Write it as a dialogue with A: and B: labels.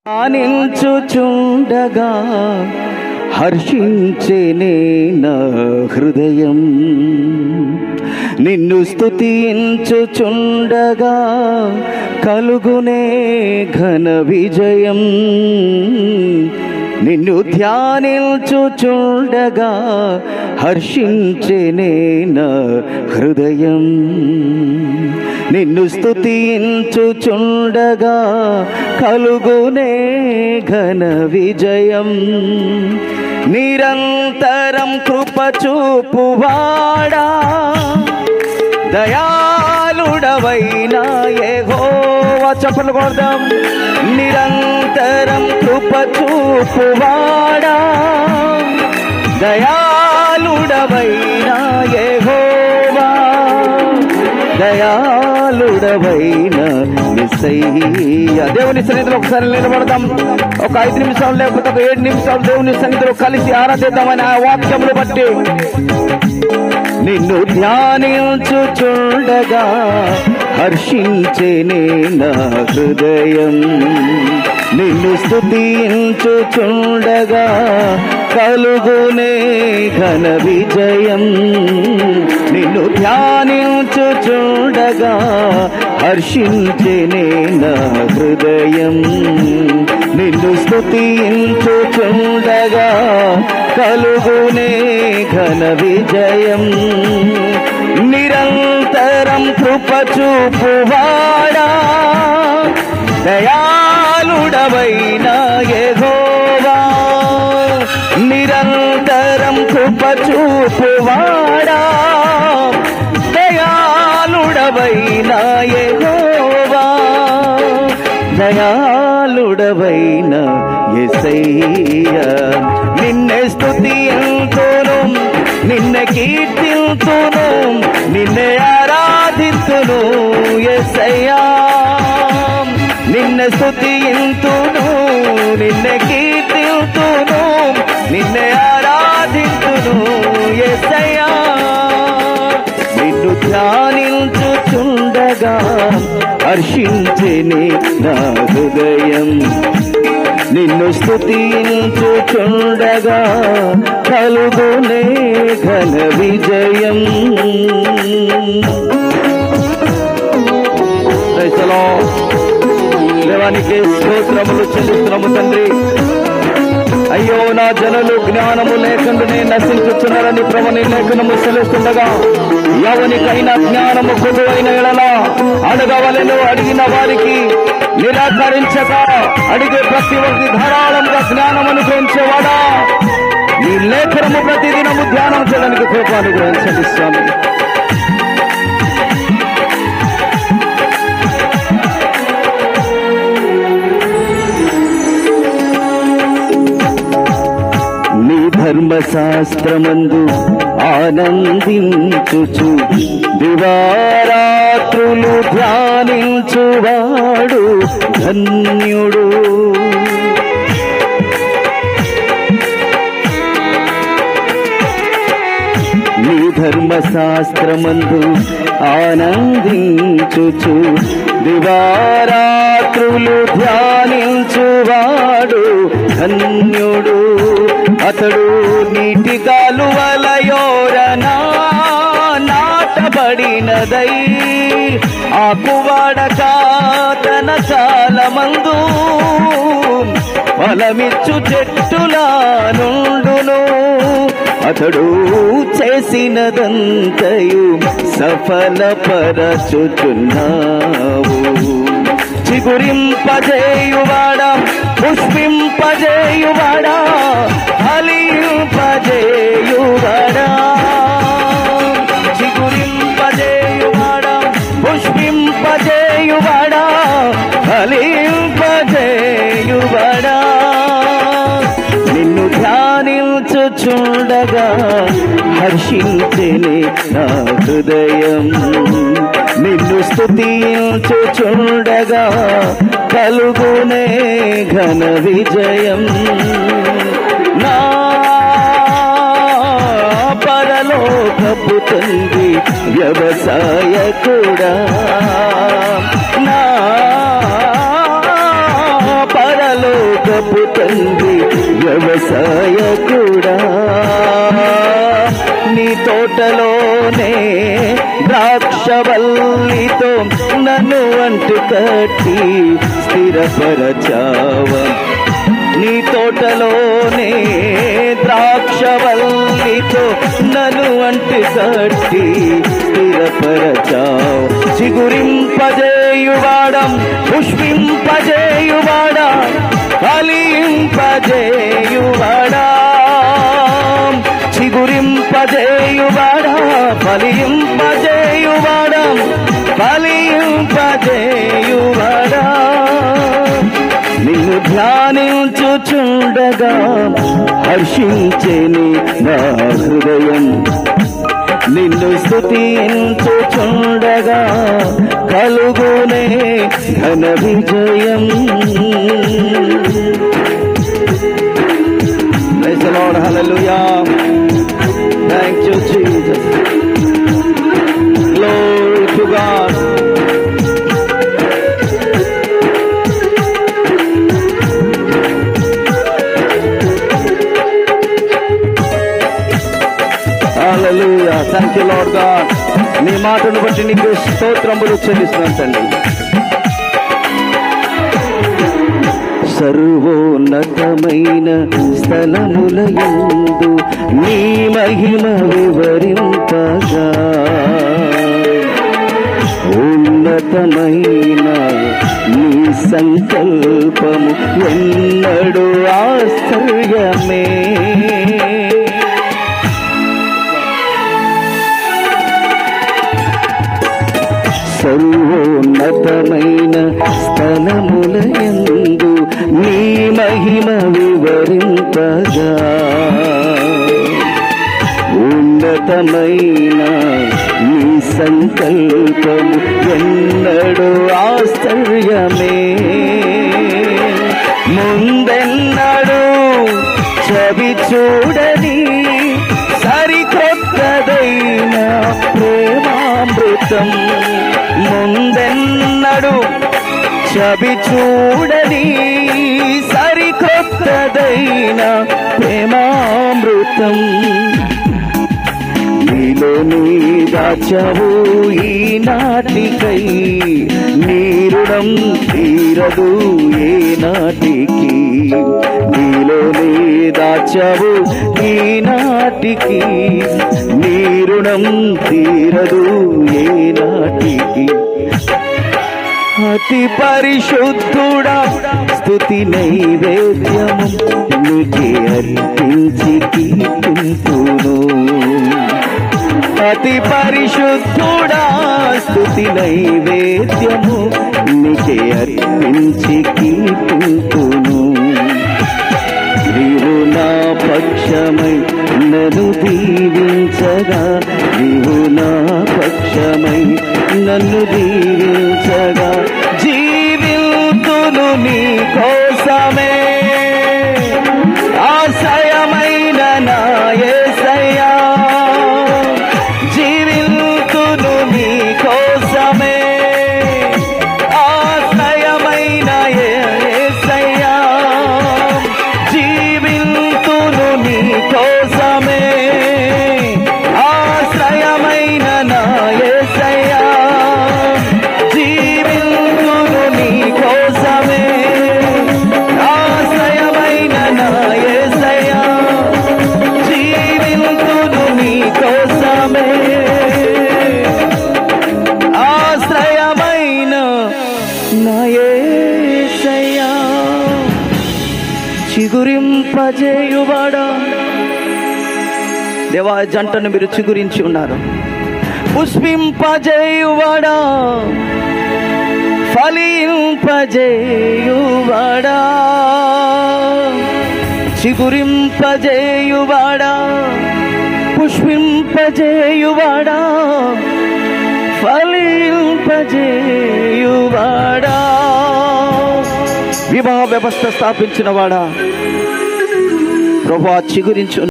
A: ధ్యానించుచుండగా హర్షించేనే నా హృదయం, నిన్ను స్తుతించుచుండగా కలుగునే ఘన విజయం. నిన్ను ధ్యానించుచుండగా హర్షించేనే నా హృదయం, నిన్ను స్తుతించుచుండగా కలుగునే ఘన విజయం. నిరంతరం కృప చూపువాడా, దయాళుడవైన యెహోవా. చప్పట్లు కొడదాం. నిరంతరం కృప చూపువాడా, దయాళుడవైన యెహోవా, దయాళుడవైన యేసయ్యా. దేవుని సన్నిధిలో ఒకసారి నిలబడదాం. ఒక 5 నిమిషాలు లేకపోతే ఒక 7 నిమిషాలు దేవుని సన్నిధిలో కలిసి ఆరాధిద్దామని ఆ వాక్యములు బట్టి. నిన్ను ధ్యానించుచుండగా హర్షించేనే నా హృదయం, నిన్ను స్తుతించుచుండగా కలుగునే ఘన విజయం. నిన్ను ధ్యానించుచుండగా హర్షించేనే నా హృదయం, నిన్ను స్తుతించుచుండగా కలుగునే ఘన విజయం. నిరంతరం కృప చూపువాడా, దయాళుడవైన యెహోవా, నిరంతరం కృప చూపువాడా, దయాళుడవైన యెహోవా, దయాళుడవైన యేసయ్యా. నిన్నే స్తుతింతును, నిన్నే కీర్తింతును, నిన్నే ఆరాధింతును యేసయ్యా. నిన్నే స్తుతింతును, నిన్నే కీర్తింతును, నిన్నే ఆరాధింతును యేసయ్యా. నిన్ను ధ్యానించుచుండగా హర్షించేనే నా హృదయం, నిన్ను స్తుతించుచుండగా కలుగునే ఘన విజయం. దేవానికి స్తోత్రములు చెల్లిస్తున్నాము తండ్రి. అయ్యో, నా జనులు జ్ఞానము లేకుండానే నశించుచున్నారని ప్రభు నీ లేఖనము సెలవుస్తుండగా, ఎవరికైనా జ్ఞానము కొదువైన ఎడల అడగవలెను, అడిగిన వారికి నిరాకరించక అడిగే ప్రతి ఒక్కరి ధారాళంగా జ్ఞానం అనుగ్రహించేవాడా, ఈ లేఖనము ప్రతిదినము ధ్యానం చేయడానికి కృప అనుగ్రహించండి స్వామి. నీ ధర్మశాస్త్రమందు ఆనందించుచు దివారాత్రులు ధ్యానించువాడు ధన్యుడు. నీ ధర్మశాస్త్రమందు ఆనందించుచు దివారాత్రులు ధ్యానించువాడు ధన్యుడు. అతడు నీటి కాలువలయోరనా నాటబడినదై ఆకువాడక తన కాలమందు ఫలమిచ్చు చెట్టులా నుండును. అతడు చేసినదంతయు సఫలపరచుచున్నావు. చిగురింపజేయువాడా, పుష్పింపజేయువాడా, ఫలింపజేయువాడా, చిగురింపజేయువాడా, పుష్పింపజేయువాడా, ఫలింపజేయువాడా. నిన్ను ధ్యానించుచుండగా హర్షించెనే నా హృదయం, నిన్ను స్తుతించుచుండగా కలుగునే ఘన విజయం. నా పరలోకపు తండ్రి వ్యవసాయకుడా, నా పరలోక లోకపు తండ్రి వ్యవసాయకుడా, నీ తోటలోనే ద్రాక్షవల్లితో నన్ను అంటు కట్టి స్థిరపరచావా. నీ తోటలోనే ద్రాక్షవల్లితో నన్ను అంటు కట్టి స్థిరపరచావు. చిగురింపజేయువాడం, పుష్పింపజేయువాడా, ఫలింపజేయువాడా, చిగురింపజేయువాడా, ఫలింపజేయువాడా, ఫలింపజేయువాడా. నిన్ను ధ్యానించుచుండగా హర్షించెను నా హృదయం, నిన్ను స్తుతించుచుండగా కలుగునే ఘన విజయం. Praise the Lord, hallelujah. Thank you, Jesus. Glory to God. Hallelujah. Thank you, Lord God. నీ మాటను బట్టి నీకు స్తోత్రములు చెల్లిస్తున్నాను తండ్రి. సర్వోన్నతమైన స్థలములయందు నీ మహిమ వివరింపగా, ఉన్నతమైన నీ సంకల్పము ఎన్నడూ ఆశ్చర్యమే. సర్వోన్నతమైన స్థలములయందు నీ మహిమ వివరింపగా, ఉన్నతమైన నీ సంకల్పము ఎన్నడూ ఆశ్చర్యమే. ముందెన్నడూ చవి చూడని సరికొత్తదైన ప్రేమామృతం, ముందెన్నడు చవి చూడని సరికొత్తదైన ప్రేమామృతం. నీలో నీ దాచవు ఈనాటికై, నీ రుణం తీరదు ఏ నాటికి. నీలో నీ దాచవు ఈనాటికి, నీ రుణం తీరదు ఏ నాటికి. అతి పరిశుద్ధుడా స్తుతి నైవేద్యము నీకే అర్పించి కీర్తింతును. అతి పరిశుద్ధుడా స్తుతి నైవేద్యము నీకే అర్పించి కీర్తింతును. నీవు నా పక్షమై నన్ను దీవించగా, నీవు నా పక్షమై నన్ను దీవించగా, జీవితును నీ కోసమే. ఆశ్రయమైన నా యేసయ్యా, జీవితును నీ కోసమే. ఆశ్రయమైన యేసయ్యా, జీవితును నీ కోసమే. ఆశ్రయమైన నా యేసయ్యా, జీవితును నీ కోసమే. ఆశ్రయమైన నా యేసయ్యా, జీవితును నీ కోసమే. ఆశ్రయమైన నా యేసయ్యా, చిగురింపజేయువాడా. దేవా, జంటను మీరు చిగురించి ఉన్నారు. పుష్పింపజేయువాడా, ఫలింపజేయువాడా, చిగురింపజేయువాడా, పుష్పింపజేయువాడా, ఫలింపజేయువాడా. వివాహ వ్యవస్థ స్థాపించిన వాడా ప్రభువా, చిగురించు